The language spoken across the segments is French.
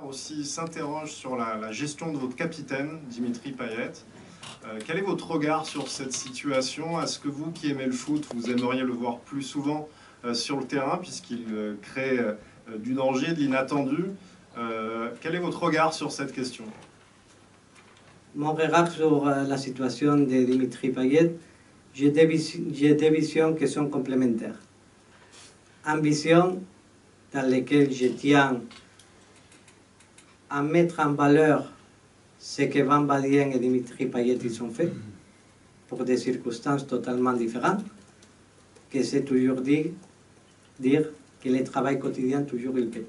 Aussi s'interroge sur la gestion de votre capitaine, Dimitri Payet. Quel est votre regard sur cette situation? Est-ce que vous qui aimez le foot, vous aimeriez le voir plus souvent sur le terrain puisqu'il crée du danger, de l'inattendu? Quel est votre regard sur cette question? Mon regard sur la situation de Dimitri Payet, j'ai deux visions qui sont complémentaires. Une vision dans laquelle je tiens à mettre en valeur ce que Van Baerden et Dimitri Payet ils ont fait, pour des circonstances totalement différentes, que c'est toujours dire que le travail quotidien, toujours il paie.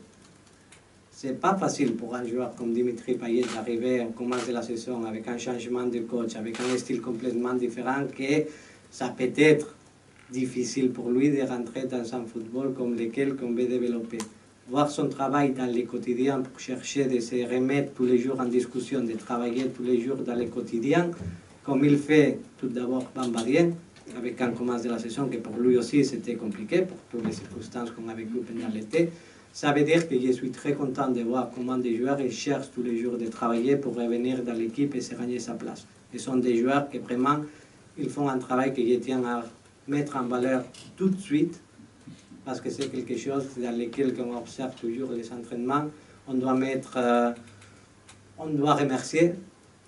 C'est pas facile pour un joueur comme Dimitri Payet d'arriver au commence de la saison avec un changement de coach, avec un style complètement différent, que ça peut être difficile pour lui de rentrer dans un football comme lequel on veut développer. Voir son travail dans le quotidien pour chercher de se remettre tous les jours en discussion, de travailler tous les jours dans le quotidien, comme il fait tout d'abord Van Baerden, avec un commence de la saison que pour lui aussi c'était compliqué, pour toutes les circonstances qu'on a vécues pendant l'été. Ça veut dire que je suis très content de voir comment des joueurs ils cherchent tous les jours de travailler pour revenir dans l'équipe et se gagner sa place. Ce sont des joueurs qui vraiment ils font un travail que je tiens à mettre en valeur tout de suite, parce que c'est quelque chose dans lequel on observe toujours les entraînements. On doit remercier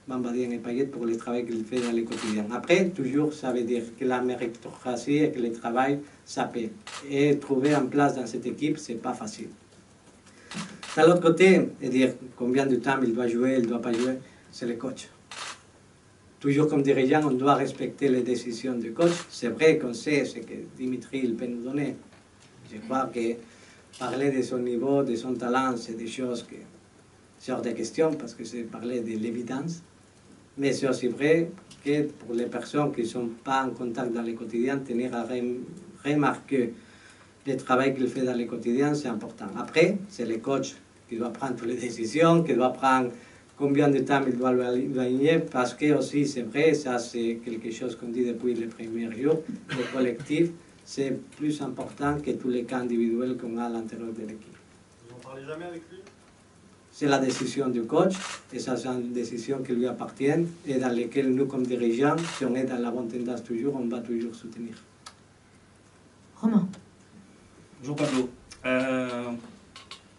Van Baerden et Payet pour le travail qu'ils font dans le quotidien. Après, toujours, ça veut dire que la méritocratie et que le travail, ça paie. Et trouver en place dans cette équipe, c'est pas facile. De l'autre côté, dire combien de temps il doit jouer, il ne doit pas jouer, c'est le coach. Toujours comme dirigeant, on doit respecter les décisions du coach. C'est vrai qu'on sait ce que Dimitri il peut nous donner. Je crois que parler de son niveau, de son talent, c'est des choses que c'est hors de question parce que c'est parler de l'évidence. Mais c'est aussi vrai que pour les personnes qui ne sont pas en contact dans le quotidien, tenir à remarquer le travail qu'il fait dans le quotidien, c'est important. Après, c'est le coach qui doit prendre toutes les décisions, qui doit prendre combien de temps il doit gagner, parce que aussi, c'est vrai, ça c'est quelque chose qu'on dit depuis les premiers jours, le collectif, c'est plus important que tous les cas individuels qu'on a à l'intérieur de l'équipe. Vous n'en parlez jamais avec lui? C'est la décision du coach, et ça c'est une décision qui lui appartient, et dans laquelle nous, comme dirigeants, si on est dans la bonne tendance toujours, on va toujours soutenir. Romain. Bonjour Pablo.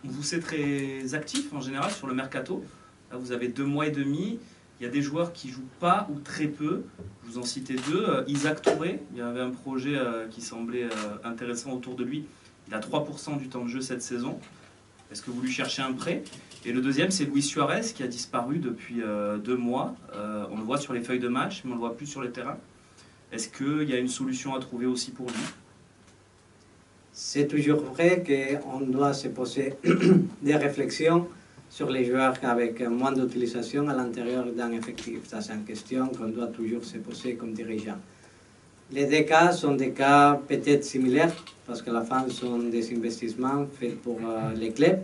Vous êtes très actif en général sur le mercato. Là, vous avez 2 mois et demi. Il y a des joueurs qui ne jouent pas ou très peu. Je vous en citais 2. Isaac Touré, il y avait un projet qui semblait intéressant autour de lui. Il a 3% du temps de jeu cette saison. Est-ce que vous lui cherchez un prêt? Et le deuxième, c'est Luis Suarez qui a disparu depuis 2 mois. On le voit sur les feuilles de match, mais on ne le voit plus sur le terrain. Est-ce qu'il y a une solution à trouver aussi pour lui? C'est toujours vrai qu'on doit se poser des réflexions sur les joueurs avec moins d'utilisation à l'intérieur d'un effectif. Ça, c'est une question qu'on doit toujours se poser comme dirigeant. Les 2 cas sont des cas peut-être similaires, parce que à la fin, ce sont des investissements faits pour les clubs.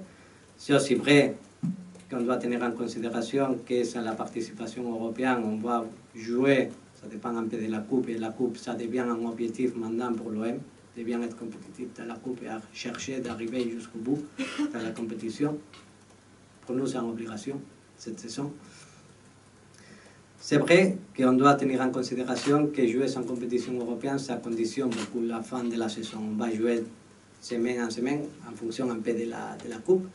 C'est aussi vrai qu'on doit tenir en considération que c'est la participation européenne, on va jouer, ça dépend un peu de la Coupe, et la Coupe, ça devient un objectif maintenant pour l'OM, de bien être compétitif dans la Coupe et à chercher d'arriver jusqu'au bout dans la compétition. Pour nous, c'est une obligation cette saison. C'est vrai qu'on doit tenir en considération que jouer en compétition européenne, ça conditionne beaucoup la fin de la saison. On va jouer semaine en semaine en fonction un peu de la Coupe,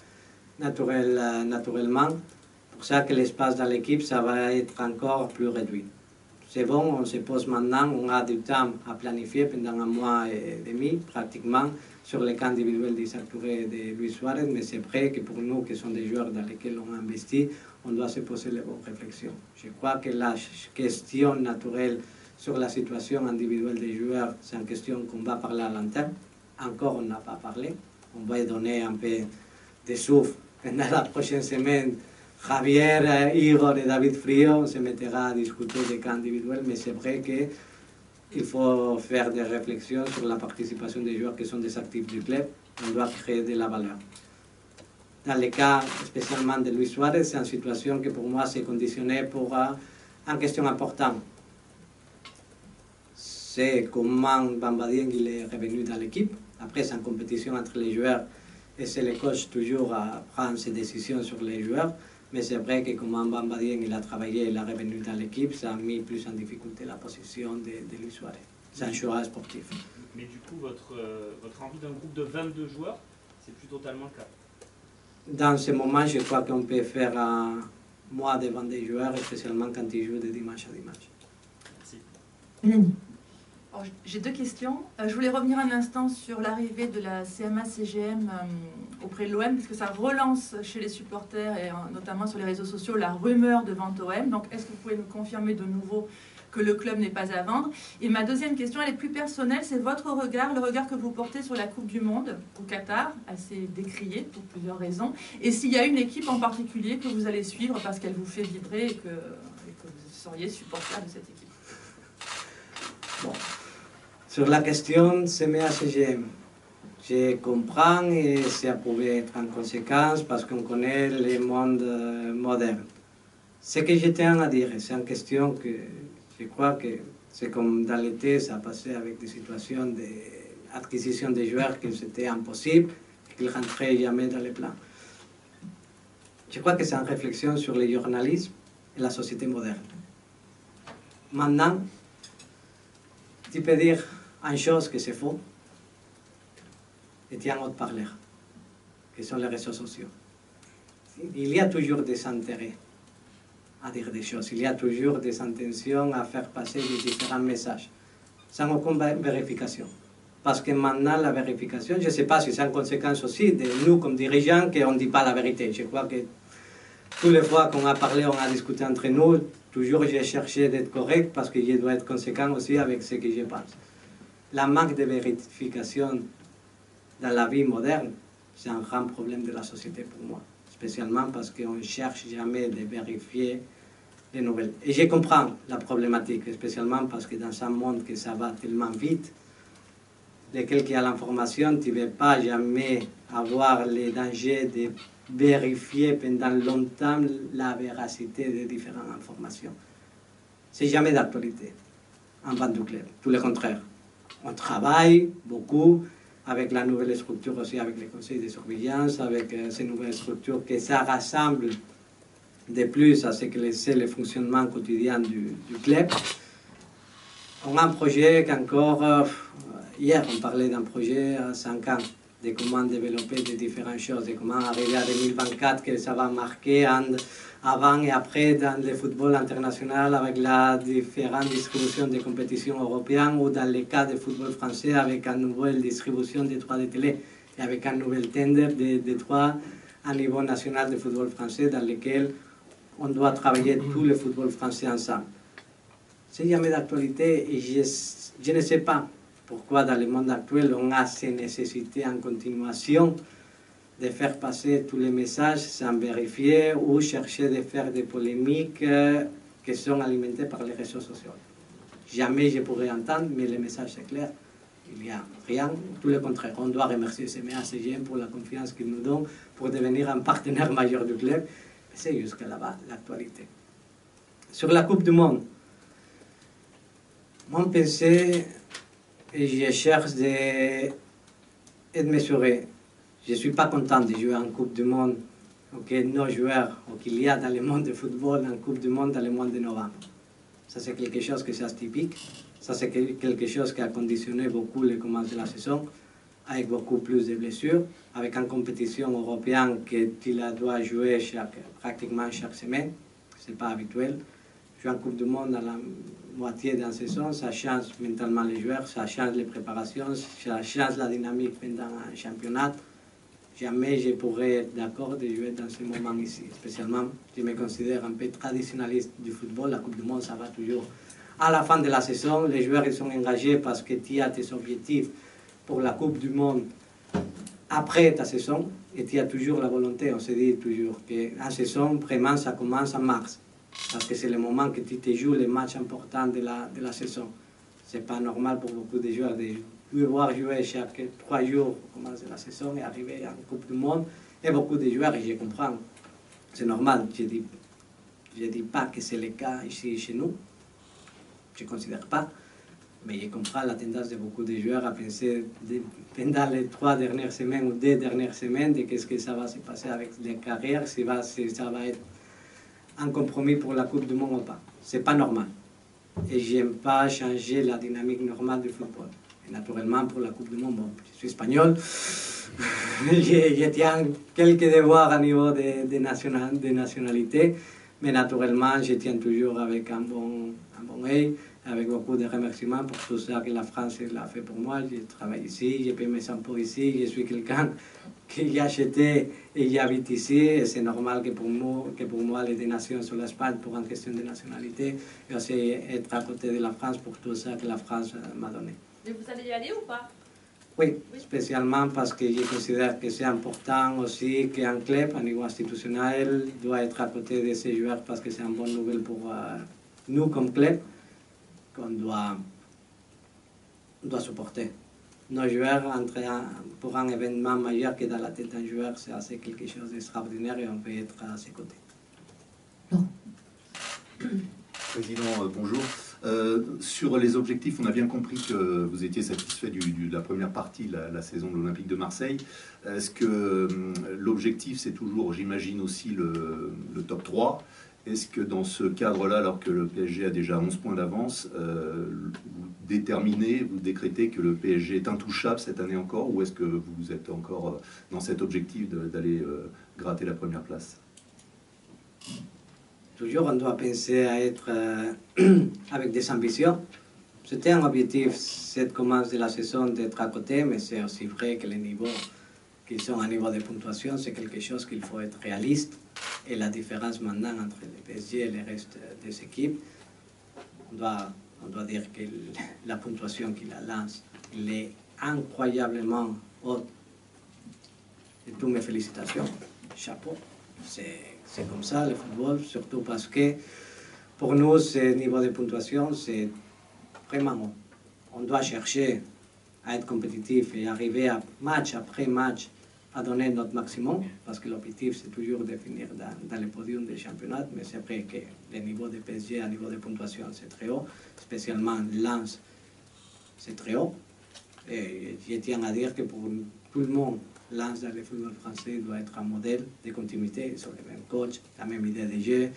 naturellement. Pour ça que l'espace dans l'équipe, ça va être encore plus réduit. C'est bon, on se pose maintenant, on a du temps à planifier pendant 1 mois et demi, pratiquement, sur les cas individuels d'Isaac Touré et de Luis Suarez, mais c'est vrai que pour nous, qui sont des joueurs dans lesquels on investit, on doit se poser les bonnes réflexions. Je crois que la question naturelle sur la situation individuelle des joueurs, c'est une question qu'on va parler à l'interne. Encore, on n'a pas parlé. On va donner un peu de souffle pendant la prochaine semaine. Javier, Igor et David Frio, on se mettra à discuter des cas individuels, mais c'est vrai qu'il faut faire des réflexions sur la participation des joueurs qui sont des actifs du club. On doit créer de la valeur. Dans le cas spécialement de Luis Suarez, c'est une situation que pour moi c'est conditionné pour une question importante. C'est comment Van Baerden il est revenu dans l'équipe. Après, c'est une compétition entre les joueurs et c'est le coach toujours à prendre ses décisions sur les joueurs. Mais c'est vrai que comme Bamba Dieng il a travaillé, il est revenu dans l'équipe, ça a mis plus en difficulté la position de Luis Suarez. C'est un joueur sportif. Mais du coup, votre envie d'un groupe de 22 joueurs, c'est plus totalement le cas. Dans ce moment, je crois qu'on peut faire un mois de 22 joueurs, spécialement quand ils jouent de dimanche à dimanche. Merci. Mélanie. Alors, j'ai deux questions. Je voulais revenir un instant sur l'arrivée de la CMA-CGM auprès de l'OM, parce que ça relance chez les supporters, et notamment sur les réseaux sociaux, la rumeur de vente OM. Donc, est-ce que vous pouvez nous confirmer de nouveau que le club n'est pas à vendre? Et ma deuxième question, elle est plus personnelle, c'est votre regard, le regard que vous portez sur la Coupe du Monde au Qatar, assez décriée pour plusieurs raisons. Et s'il y a une équipe en particulier que vous allez suivre parce qu'elle vous fait vibrer et que vous seriez supporter de cette équipe. Bon. Sur la question CMA-CGM, je comprends et ça pouvait être en conséquence parce qu'on connaît le monde moderne. Ce que je tiens à dire, c'est une question que je crois que c'est comme dans l'été, ça a passé avec des situations d'acquisition de joueurs qui c'était impossible et qui ne rentraient jamais dans les plans. Je crois que c'est une réflexion sur le journalisme et la société moderne. Maintenant, tu peux dire une chose que c'est faux et tu as un autre parleur, qui sont les réseaux sociaux. Il y a toujours des intérêts à dire des choses, il y a toujours des intentions à faire passer des différents messages, sans aucune vérification. Parce que maintenant, la vérification, je ne sais pas si c'est une conséquence aussi de nous comme dirigeants qu'on ne dit pas la vérité. Je crois que toutes les fois qu'on a parlé, on a discuté entre nous, toujours j'ai cherché d'être correct parce que je dois être conséquent aussi avec ce que je pense. La manque de vérification dans la vie moderne, c'est un grand problème de la société pour moi. Spécialement parce qu'on ne cherche jamais de vérifier les nouvelles. Et je comprends la problématique, spécialement parce que dans un monde que ça va tellement vite, lequel qui a l'information, tu ne veux pas jamais avoir les dangers de vérifier pendant longtemps la véracité des différentes informations. C'est jamais d'actualité en vente du club, tout le contraire. On travaille beaucoup avec la nouvelle structure aussi, avec les conseils de surveillance, avec ces nouvelles structures, que ça rassemble de plus à ce que c'est le fonctionnement quotidien du club. On a un projet qu'encore, hier on parlait d'un projet à 5 ans, de comment développer des différentes choses, de comment arriver à 2024, que ça va marquer avant et après dans le football international avec la différente distribution des compétitions européennes ou dans le cas du football français avec une nouvelle distribution des droits de télé et avec un nouvel tender des droits à niveau national de football français dans lequel on doit travailler tout le football français ensemble. C'est jamais d'actualité et je ne sais pas pourquoi dans le monde actuel on a ces nécessités en continuation de faire passer tous les messages sans vérifier ou chercher de faire des polémiques qui sont alimentées par les réseaux sociaux. Jamais je pourrais entendre, mais le message est clair. Il n'y a rien, tout le contraire. On doit remercier CMA-CGM pour la confiance qu'ils nous donnent pour devenir un partenaire majeur du club. C'est jusqu'à là-bas l'actualité. Sur la Coupe du Monde, mon pensée, et je cherche d'être mesuré. Je ne suis pas content de jouer en Coupe du Monde, nos joueurs, qu'il y a dans le monde du football, en Coupe du Monde dans le mois de novembre. Ça, c'est quelque chose qui est atypique. Ça, c'est quelque chose qui a conditionné beaucoup le commencement de la saison, avec beaucoup plus de blessures, avec une compétition européenne que tu dois jouer pratiquement chaque semaine. Ce n'est pas habituel. Jouer en Coupe du Monde à la moitié de la saison, ça change mentalement les joueurs, ça change les préparations, ça change la dynamique pendant un championnat. Jamais je pourrais être d'accord de jouer dans ce moment ici. Spécialement, je me considère un peu traditionnaliste du football. La Coupe du Monde, ça va toujours. À la fin de la saison, les joueurs ils sont engagés parce que tu as tes objectifs pour la Coupe du Monde après ta saison. Et tu as toujours la volonté, on se dit toujours, que la saison, vraiment, ça commence en mars. Parce que c'est le moment que tu te joues les matchs importants de la saison. Ce n'est pas normal pour beaucoup de joueurs de devoir jouer chaque 3 jours au commencer la saison et arriver en Coupe du Monde. Et beaucoup de joueurs, et je comprends, c'est normal, je ne dis pas que c'est le cas ici chez nous, je ne considère pas, Mais je comprends la tendance de beaucoup de joueurs à penser pendant les 3 dernières semaines ou 2 dernières semaines de qu'est-ce que ça va se passer avec les carrières, si ça va être un compromis pour la Coupe du Monde ou pas. C'est pas normal. Et j'aime pas changer la dynamique normale du football. Et naturellement, pour la Coupe du Monde, bon, je suis espagnol, je tiens quelques devoirs à niveau de nationalité, mais naturellement, je tiens toujours avec un bon œil, avec beaucoup de remerciements pour tout ça que la France l'a fait pour moi. Je travaille ici, je paie mes impôts ici, je suis quelqu'un qui a acheté et qui habite ici, et c'est normal que pour moi, les deux nations sur l'Espagne pour une question de nationalité, et aussi être à côté de la France pour tout ça que la France m'a donné. Mais vous allez y aller ou pas? Oui, spécialement parce que je considère que c'est important aussi qu'un club, à niveau institutionnel, doit être à côté de ces joueurs parce que c'est une bonne nouvelle pour nous comme club qu'on doit supporter. Nos joueurs, pour un événement majeur qui est dans la tête d'un joueur, c'est quelque chose d'extraordinaire et on peut être à ses côtés. Président, bonjour. Sur les objectifs, on a bien compris que vous étiez satisfait de la première partie, la saison de l'Olympique de Marseille. Est-ce que l'objectif, c'est toujours, j'imagine aussi, le top 3 ? Est-ce que dans ce cadre-là, alors que le PSG a déjà 11 points d'avance, vous décrétez que le PSG est intouchable cette année encore, ou est-ce que vous êtes encore dans cet objectif d'aller gratter la première place ? Toujours, on doit penser à être avec des ambitions. C'était un objectif, cette commence de la saison, d'être à côté, mais c'est aussi vrai que les niveaux qui sont à niveau de puntuation, c'est quelque chose qu'il faut être réaliste. Et la différence maintenant entre le PSG et le reste des équipes, on doit dire que la puntuation qu'il lance, elle est incroyablement haute. Et toutes mes félicitations, chapeau. C'est comme ça le football, surtout parce que pour nous, ce niveau de puntuation, c'est vraiment haut. On doit chercher à être compétitif et arriver à match après match à donner notre maximum, parce que l'objectif c'est toujours de finir dans le podium des championnats, mais c'est vrai que le niveau de PSG, à niveau de puntuation, c'est très haut, spécialement Lens, c'est très haut. Et je tiens à dire que pour tout le monde, Lens dans le football français doit être un modèle de continuité, ils sont les mêmes coachs, la même idée de jeu.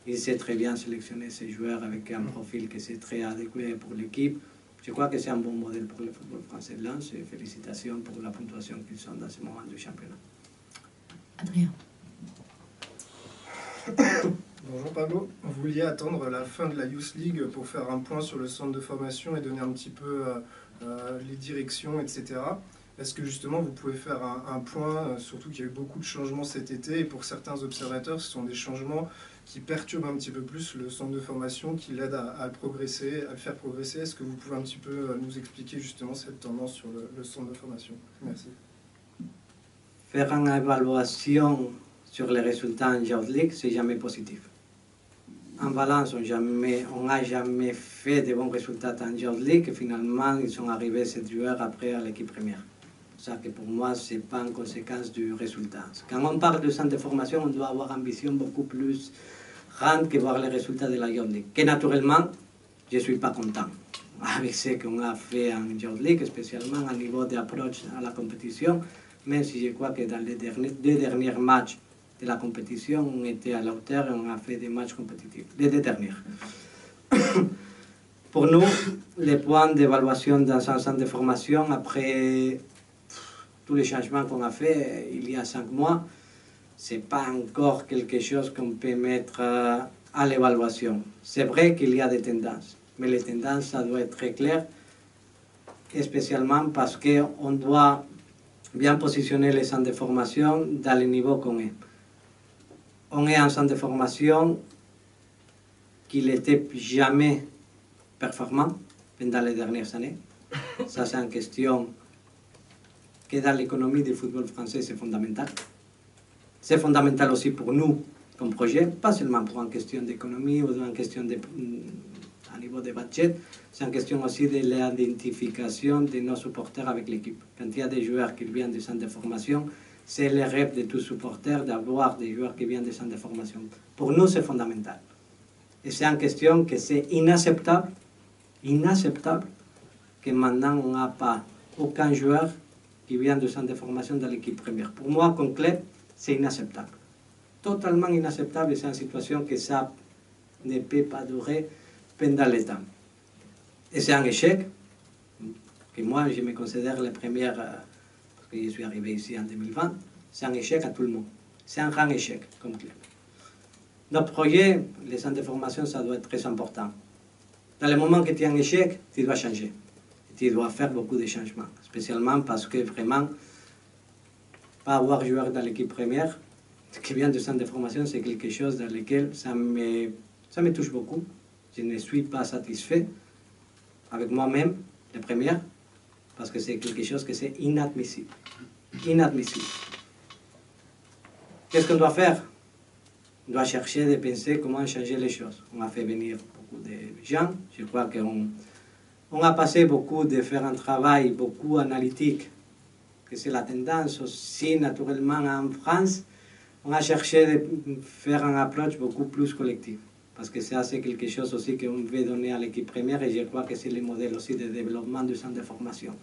Il sait très bien sélectionner ses joueurs avec un profil qui est très adéquat pour l'équipe. Je crois que c'est un bon modèle pour le football français de Lens et félicitations pour la puntuation qu'ils sont dans ce moment du championnat. Adrien. Bonjour Pablo, vous vouliez attendre la fin de la Youth League pour faire un point sur le centre de formation et donner un petit peu les directions, etc. Est-ce que justement vous pouvez faire un point, surtout qu'il y a eu beaucoup de changements cet été et pour certains observateurs ce sont des changements qui perturbent un petit peu plus le centre de formation, qui l'aident à progresser, à le faire progresser. Est-ce que vous pouvez un petit peu nous expliquer justement cette tendance sur le centre de formation? Merci. Faire une évaluation sur les résultats en Youth League, c'est jamais positif. En Valence, on n'a jamais fait de bons résultats en Youth League et finalement, ils sont arrivés 7 joueurs après à l'équipe première. Ça que pour moi, ce n'est pas une conséquence du résultat. Quand on parle de centre de formation, on doit avoir une vision beaucoup plus grande que voir les résultats de la Youth League. Que naturellement, je ne suis pas content avec ce qu'on a fait en Youth League, spécialement à niveau d'approche à la compétition, même si je crois que dans les deux derniers matchs de la compétition, on était à la hauteur et on a fait des matchs compétitifs. Les deux derniers. Pour nous, les points d'évaluation dans un centre de formation, après tous les changements qu'on a fait il y a 5 mois, ce n'est pas encore quelque chose qu'on peut mettre à l'évaluation. C'est vrai qu'il y a des tendances, mais les tendances, ça doit être très clair, et spécialement parce qu'on doit bien positionner les centres de formation dans le niveau qu'on est. On est un centre de formation qui n'était jamais performant pendant les dernières années. Ça, c'est une question que dans l'économie du football français, c'est fondamental. C'est fondamental aussi pour nous comme projet, pas seulement pour une question d'économie ou une question à niveau de budget, c'est une question aussi de l'identification de nos supporters avec l'équipe. Quand il y a des joueurs qui viennent des centres de formation, c'est le rêve de tous supporters d'avoir des joueurs qui viennent des centres de formation. Pour nous, c'est fondamental. Et c'est une question que c'est inacceptable que maintenant on n'a pas aucun joueur qui vient de centre de formation dans l'équipe première. Pour moi, comme club, c'est inacceptable. Totalement inacceptable, et c'est une situation que ça ne peut pas durer pendant le temps. Et c'est un échec, que moi je me considère la première, parce que je suis arrivé ici en 2020, c'est un échec à tout le monde. C'est un grand échec comme club. Notre projet, les centres de formation, ça doit être très important. Dans le moment que tu as un échec, tu dois changer. Tu dois faire beaucoup de changements, spécialement parce que vraiment, pas avoir joueur dans l'équipe première, qui vient du centre de formation, c'est quelque chose dans lequel ça me touche beaucoup. Je ne suis pas satisfait avec moi-même, la première, parce que c'est quelque chose que c'est inadmissible. Inadmissible. Qu'est-ce qu'on doit faire? On doit chercher de penser comment changer les choses. On a fait venir beaucoup de gens. Je crois qu'on a passé beaucoup de faire un travail beaucoup analytique, que c'est la tendance aussi naturellement en France. On a cherché de faire une approche beaucoup plus collective, parce que ça c'est quelque chose aussi qu'on veut donner à l'équipe première, et je crois que c'est le modèle aussi de développement du centre de formation.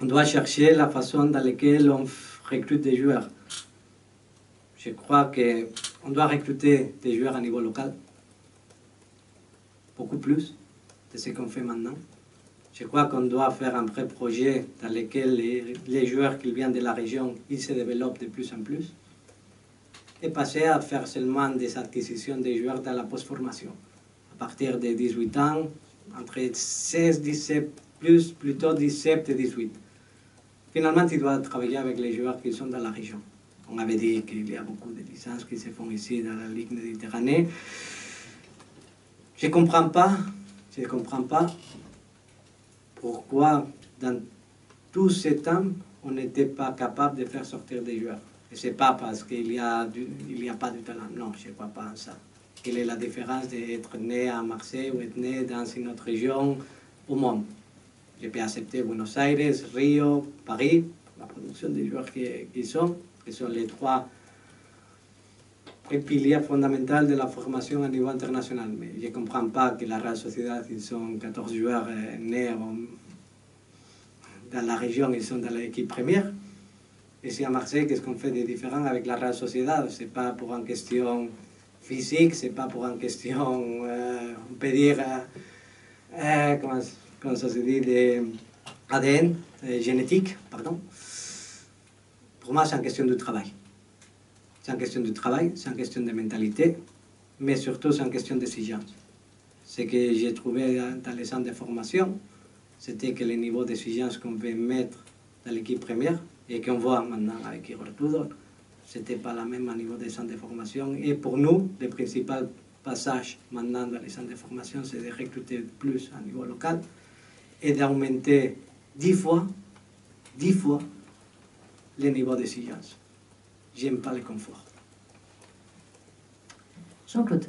On doit chercher la façon dans laquelle on recrute des joueurs. Je crois qu'on doit recruter des joueurs à niveau local, beaucoup plus de ce qu'on fait maintenant. Je crois qu'on doit faire un vrai projet dans lequel les joueurs qui viennent de la région, ils se développent de plus en plus, et passer à faire seulement des acquisitions de joueurs dans la post-formation. À partir de 18 ans, entre 16, 17, plutôt 17 et 18. Finalement, tu dois travailler avec les joueurs qui sont dans la région. On avait dit qu'il y a beaucoup de licences qui se font ici dans la Ligue méditerranéenne. Je ne comprends pas pourquoi dans tout ce temps, on n'était pas capable de faire sortir des joueurs. Et ce n'est pas parce qu'il n'y a pas de talent. Non, je ne crois pas en ça. Quelle est la différence d'être né à Marseille ou être né dans une autre région au monde? Je peux accepter Buenos Aires, Rio, Paris, la production des joueurs qui sont les trois piliers fondamentaux de la formation à niveau international. Mais je ne comprends pas que la Real Sociedad, ils sont 14 joueurs nés dans la région, ils sont dans l'équipe première. Et si à Marseille, qu'est-ce qu'on fait de différent avec la Real Sociedad? Ce n'est pas pour une question physique, ce n'est pas pour une question, on peut dire, comment ça se dit, d'ADN, génétique, pardon. Pour moi, c'est une question de travail. C'est une question de travail, c'est une question de mentalité, mais surtout, c'est une question d'exigence. Ce que j'ai trouvé dans les centres de formation, c'était que le niveau d'exigence qu'on veut mettre dans l'équipe première, et qu'on voit maintenant avec Igor Tudor, ce n'était pas la même au niveau des centres de formation. Et pour nous, le principal passage maintenant dans les centres de formation, c'est de recruter plus à niveau local et d'augmenter 10 fois le niveau d'exigence. J'aime pas le confort. Jean-Claude.